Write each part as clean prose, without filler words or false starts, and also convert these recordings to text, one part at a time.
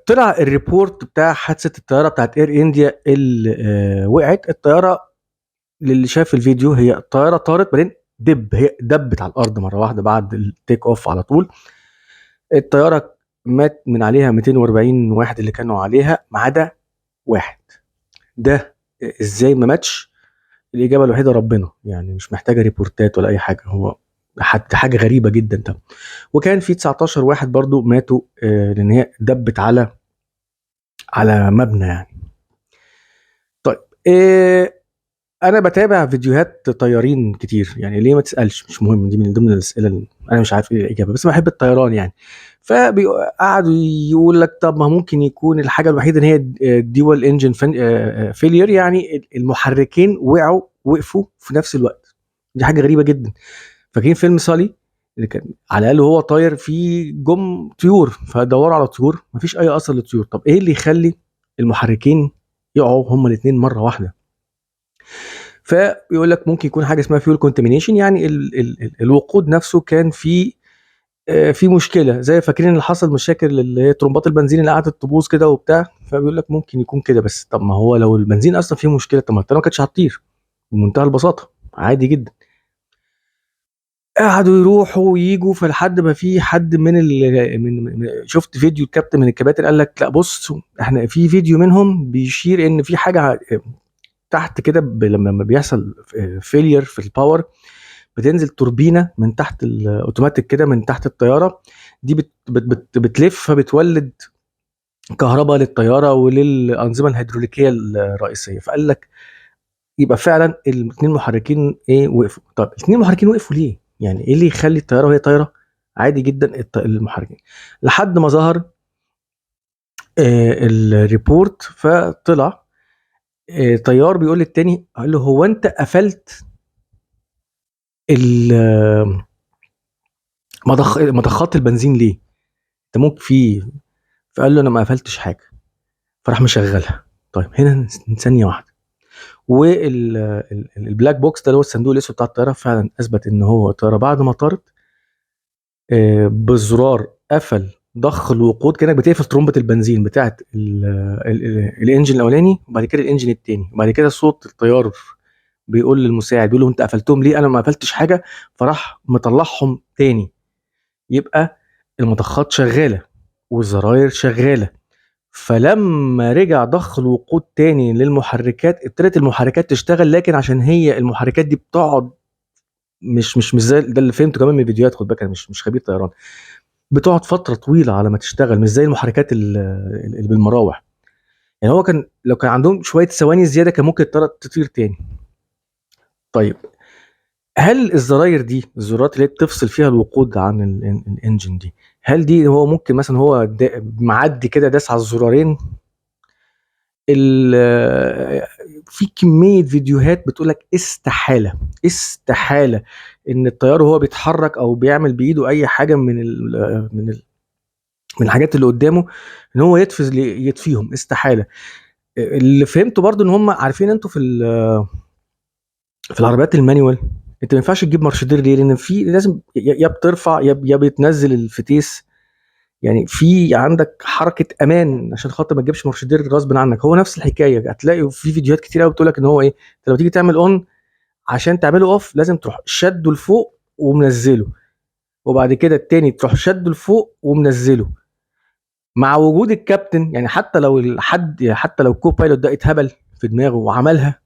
طلع الريبورت بتاع حادثة الطيارة بتاعت اير انديا اللي وقعت الطيارة. للي شاف الفيديو، هي الطيارة طارت بعدين هي دبت على الأرض مرة واحدة بعد التيك اوف على طول. الطيارة مات من عليها 240 واحد اللي كانوا عليها ما عدا واحد. ده ازاي ما ماتش؟ الإجابة الوحيدة ربنا، يعني مش محتاجة ريبورتات ولا أي حاجة. هو حتى حاجة غريبة جدا. طب وكان في 19 واحد برضو ماتوا لأن هي دبت على مبنى يعني. طيب انا بتابع فيديوهات طيارين كتير، يعني ليه ما تسالش، مش مهم، دي من ضمن الاسئله اللي انا مش عارف ايه الاجابه، بس بحب الطيران يعني. فقعدوا يقول لك طب ما ممكن يكون الحاجه الوحيده ان هي ديوال انجن فيلير، يعني المحركين وقفوا في نفس الوقت. دي حاجه غريبه جدا. فاكرين فيلم سالي اللي كان على الاقل هو طاير في جم طيور، فدوروا على طيور مفيش اي اثر للطيور. طب ايه اللي يخلي المحركين يقعوا هما الاثنين مره واحده؟ فيقول لك ممكن يكون حاجه اسمها فيول كونتامينيشن، يعني ال الوقود نفسه كان في مشكله، زي فاكرين اللي حصل مشاكل اللي هي ترمبات البنزين اللي قعدت تبوظ كده وبتاع. فبيقول لك ممكن يكون كده. بس طب ما هو لو البنزين اصلا فيه مشكله، طب ما الطياره ما كانتش هتطير بمنتهى البساطه، عادي جدا. قعدوا يروحوا وييجوا، فلحد ما في حد شفت فيديو الكابتن من الكباتن قال لك لا بص، احنا في فيديو منهم بيشير ان في حاجه تحت كده، لما بيحصل فيلير في الباور بتنزل توربينه من تحت الاوتوماتيك كده من تحت الطياره. دي بتلف فبتولد كهرباء للطياره وللانظمه الهيدروليكيه الرئيسيه. فقال لك يبقى فعلا الاثنين محركين وقفوا. طب الاثنين محركين وقفوا ليه؟ يعني ايه اللي يخلي الطياره وهي طايره عادي جدا المحركين؟ لحد ما ظهر الريبورت، فطلع طيار بيقول للتاني، قال له هو انت قفلت مضخات البنزين ليه؟ انت ممكن فقال له انا ما قفلتش حاجه، فراح مشغلها. طيب هنا ثانيه واحده، والبلاك بوكس ده اللي هو الصندوق الاسود بتاع الطياره فعلا اثبت ان هو الطياره بعد ما طارت بالزرار قفل ضخ الوقود، كانك بتقفل ترمبه البنزين بتاعت الانجن الاولاني وبعد كده الانجن التاني، وبعد كده صوت الطيار بيقول للمساعد، بيقول له انت قفلتهم ليه؟ انا ما قفلتش حاجه. فراح مطلعهم تاني. يبقى المضخات شغاله والزراير شغاله. فلما رجع ضخ الوقود تاني للمحركات، ابتدت المحركات تشتغل، لكن عشان هي المحركات دي بتقعد مش زي ده اللي فهمته كمان من الفيديوهات، خد بالك انا مش خبير طيران، بتقعد فتره طويله على ما تشتغل، مش زي المحركات اللي بالمراوح. يعني هو كان لو كان عندهم شويه ثواني زياده كان ممكن الطياره تطير تاني. طيب هل الزراير دي، الزرارات اللي هي بتفصل فيها الوقود عن الانجن دي، هل دي هو ممكن مثلا هو معدي كده داس على الزرارين؟ في كمية فيديوهات بتقولك استحالة ان الطيار وهو بيتحرك او بيعمل بايده اي حاجة من الحاجات اللي قدامه ان هو يطفيهم، استحالة. اللي فهمته برضو ان هم عارفين انتوا في العربيات المانيوال انت ما ينفعش تجيب مارشدير ليه؟ لان في لازم يا بترفع يا بتنزل الفتيس، يعني في عندك حركه امان عشان خاطر ما تجيبش مرشدير غصب عنك. هو نفس الحكايه، هتلاقي في فيديوهات كتير قوي بتقول لك ان هو انت لما تيجي تعمل اون عشان تعمله اوف لازم تروح شده لفوق ومنزله، وبعد كده التاني تروح شده لفوق ومنزله مع وجود الكابتن. يعني حتى لو الكو بايلوت ده اتهبل في دماغه وعملها،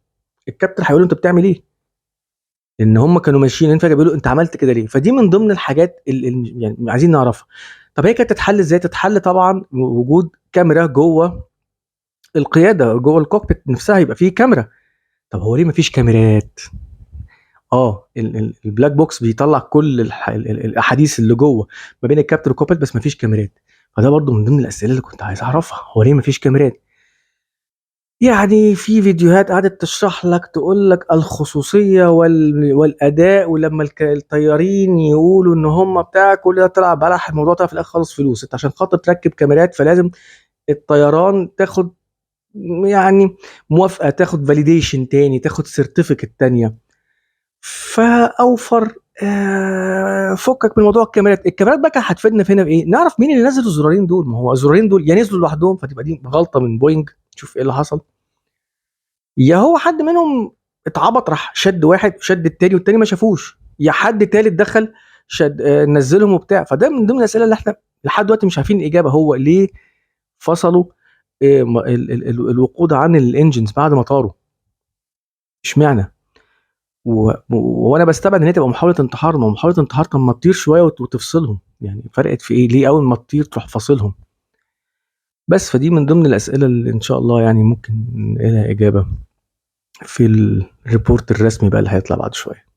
الكابتن هيقول له انت بتعمل ايه؟ ان هم كانوا ماشيين فجاه بيقولوا انت عملت كده ليه؟ فدي من ضمن الحاجات اللي يعني عايزين نعرفها. طب هي كانت تتحل ازاي؟ تتحل طبعا وجود كاميرا جوه القياده، جوه الكوكبيت نفسها يبقى فيه كاميرا. طب هو ليه مفيش كاميرات؟ البلاك بوكس بيطلع كل الاحاديث اللي جوه ما بين الكابتن والكوبيت، بس مفيش كاميرات. فده برضو من ضمن الاسئله اللي كنت عايز اعرفها، هو ليه مفيش كاميرات؟ يعني في فيديوهات قعدت تشرح لك تقول لك الخصوصيه والاداء، ولما الطيارين يقولوا ان هم بتاع كل ده طلع بلح الموضوع، طلع في الاخر خالص فلوس. انت عشان خاطر تركب كاميرات فلازم الطيران تاخد يعني موافقه، تاخد فاليديشن تاني، تاخد سيرتيفيكت تانيه. فاوفر فكك من موضوع الكاميرات بقى كانت هتفيدنا في هنا في ايه؟ نعرف مين اللي نزل الزرارين دول. ما هو الزرارين دول يا نزلوا لوحدهم فتبقى دي غلطه من بوينج، تشوف ايه اللي حصل، يا هو حد منهم اتعبط راح شد واحد شد التاني والتاني ما شافوش، يا حد تالت دخل شد نزلهم وبتاع. فده من ضمن الاسئله اللي احنا لحد دلوقتي مش عارفين الاجابه، هو ليه فصلوا الوقود عن الانجنز بعد ما طاروا؟ اشمعنى؟ وانا بستبعد ان هي تبقى محاوله انتحار. ما هو محاوله انتحار، طب ما تطير شويه وتفصلهم، يعني فرقت في ايه؟ ليه اول ما تطير تروح فاصلهم؟ بس فدي من ضمن الاسئله اللي ان شاء الله يعني ممكن لها اجابه في الريبورت الرسمي بقى اللي هيطلع بعد شويه.